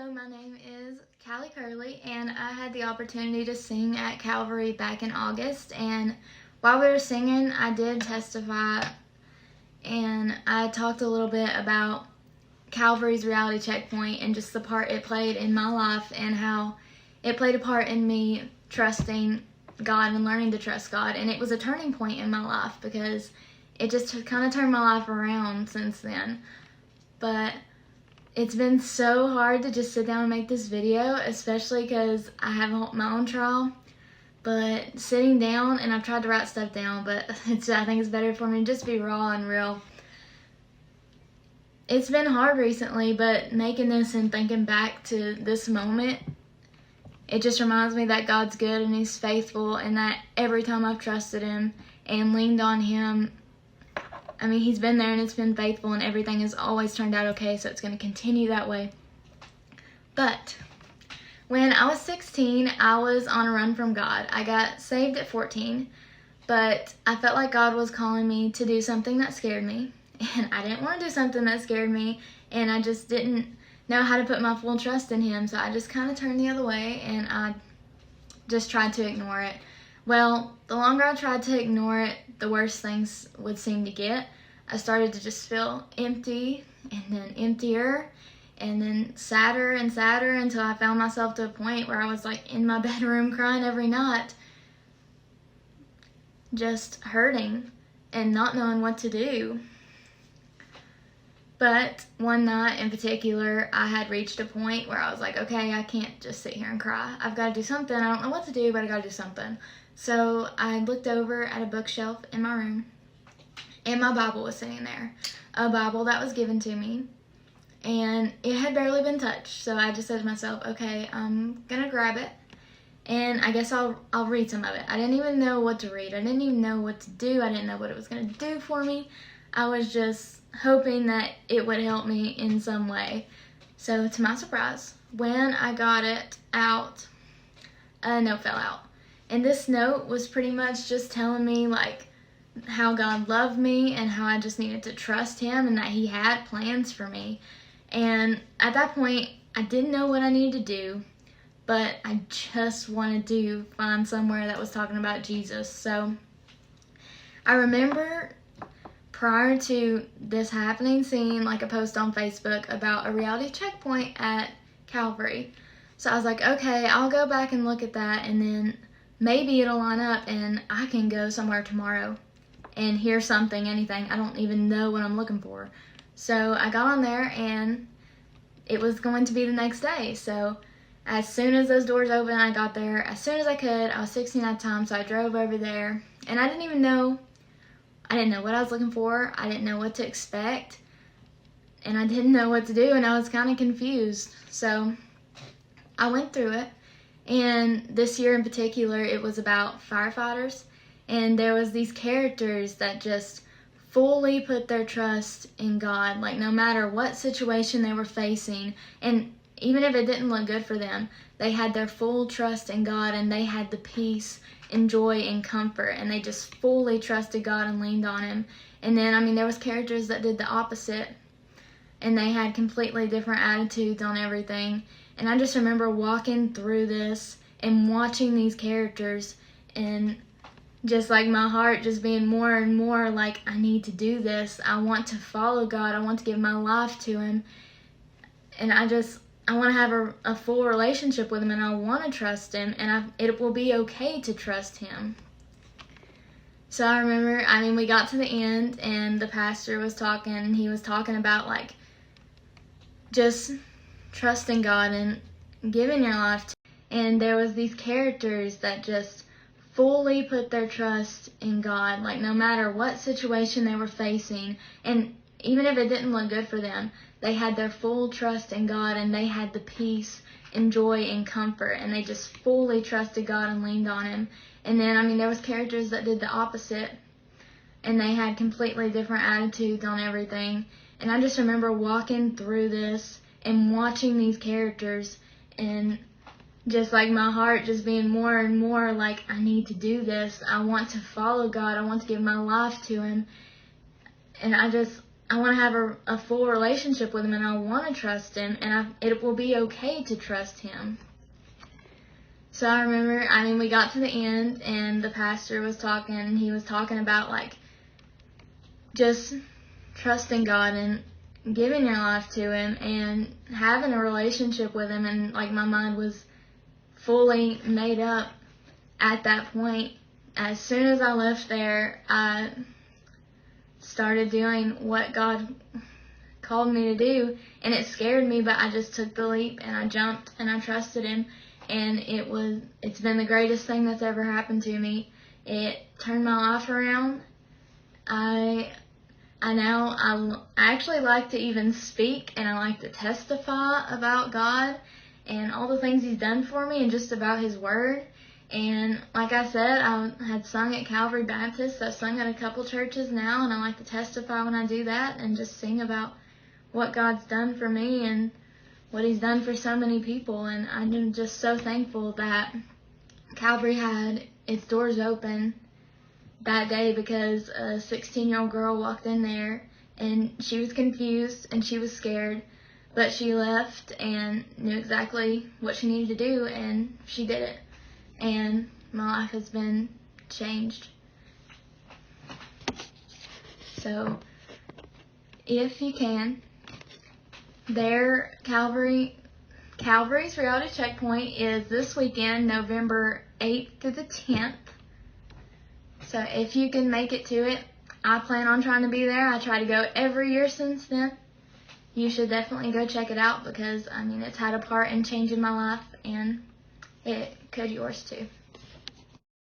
Hello, my name is Callie Curley, and I had the opportunity to sing at Calvary back in August. And while we were singing, I did testify, and I talked a little bit about Calvary's reality checkpoint and just the part it played in my life and how it played a part in me trusting God and learning to trust God. And it was a turning point in my life because it just kind of turned my life around since then. But it's been so hard to just sit down and make this video, especially because I have my own trial. But sitting down, and I've tried to write stuff down, but I think it's better for me to just be raw and real. It's been hard recently, but making this and thinking back to this moment, it just reminds me that God's good and He's faithful, and that every time I've trusted Him and leaned on Him, I mean, He's been there and it's been faithful, and everything has always turned out okay, so it's going to continue that way. But when I was 16, I was on a run from God. I got saved at 14, but I felt like God was calling me to do something that scared me, and I didn't want to do something that scared me, and I just didn't know how to put my full trust in Him, so I just kind of turned the other way, and I just tried to ignore it. Well, the longer I tried to ignore it, the worse things would seem to get. I started to just feel empty, and then emptier, and then sadder and sadder, until I found myself to a point where I was like in my bedroom crying every night, just hurting and not knowing what to do. But one night in particular, I had reached a point where I was like, okay, I can't just sit here and cry. I've got to do something. I don't know what to do, but I got to do something. So I looked over at a bookshelf in my room, and my Bible was sitting there. A Bible that was given to me, and it had barely been touched. So I just said to myself, okay, I'm going to grab it, and I guess I'll read some of it. I didn't even know what to read. I didn't even know what to do. I didn't know what it was going to do for me. I was just hoping that it would help me in some way. So to my surprise, when I got it out, a note fell out. And this note was pretty much just telling me like how God loved me and how I just needed to trust Him and that He had plans for me. And at that point, I didn't know what I needed to do, but I just wanted to find somewhere that was talking about Jesus. So I remember prior to this happening, seeing like a post on Facebook about a reality checkpoint at Calvary. So I was like, okay, I'll go back and look at that, and then maybe it'll line up and I can go somewhere tomorrow and hear something, anything. I don't even know what I'm looking for. So I got on there, and it was going to be the next day. So as soon as those doors opened, I got there as soon as I could. I was 16 at the time, so I drove over there, and I didn't know what I was looking for. I didn't know what to expect, and I didn't know what to do, and I was kind of confused. So I went through it, and this year in particular, it was about firefighters, and there was these characters that just fully put their trust in God, like no matter what situation they were facing, and even if it didn't look good for them, they had their full trust in God, and they had the peace and joy and comfort, and they just fully trusted God and leaned on Him. And then, there was characters that did the opposite, and they had completely different attitudes on everything. And I just remember walking through this and watching these characters, and just like my heart just being more and more like, I need to do this. I want to follow God. I want to give my life to Him. And I want to have a full relationship with Him, and I want to trust Him, and it will be okay to trust Him. So I remember, we got to the end, and the pastor was talking, and he was talking about like just trusting God and giving your life to Him. And there was these characters that just fully put their trust in God, like no matter what situation they were facing, and even if it didn't look good for them, they had their full trust in God, and they had the peace and joy and comfort, and they just fully trusted God and leaned on Him. And then, there was characters that did the opposite, and they had completely different attitudes on everything. And I just remember walking through this and watching these characters, and just like my heart just being more and more like, I need to do this. I want to follow God. I want to give my life to Him. And I want to have a full relationship with him, and I want to trust him, and it will be okay to trust him. So I remember, we got to the end, and the pastor was talking, and he was talking about, like, just trusting God and giving your life to him and having a relationship with him, and, like, my mind was fully made up at that point. As soon as I left there, I started doing what God called me to do, and it scared me, but I just took the leap and I jumped and I trusted him, and it's been the greatest thing that's ever happened to me. It turned my life around. I actually like to even speak, and I like to testify about God and all the things he's done for me and just about his word. And like I said, I had sung at Calvary Baptist. I've sung at a couple churches now, and I like to testify when I do that and just sing about what God's done for me and what he's done for so many people. And I'm just so thankful that Calvary had its doors open that day, because a 16-year-old girl walked in there and she was confused and she was scared, but she left and knew exactly what she needed to do, and she did it. And my life has been changed. So, if you can, Calvary's Reality Checkpoint is this weekend, November 8th through the 10th. So if you can make it to it, I plan on trying to be there. I try to go every year since then. You should definitely go check it out, because, it's had a part in changing my life, and it could yours too.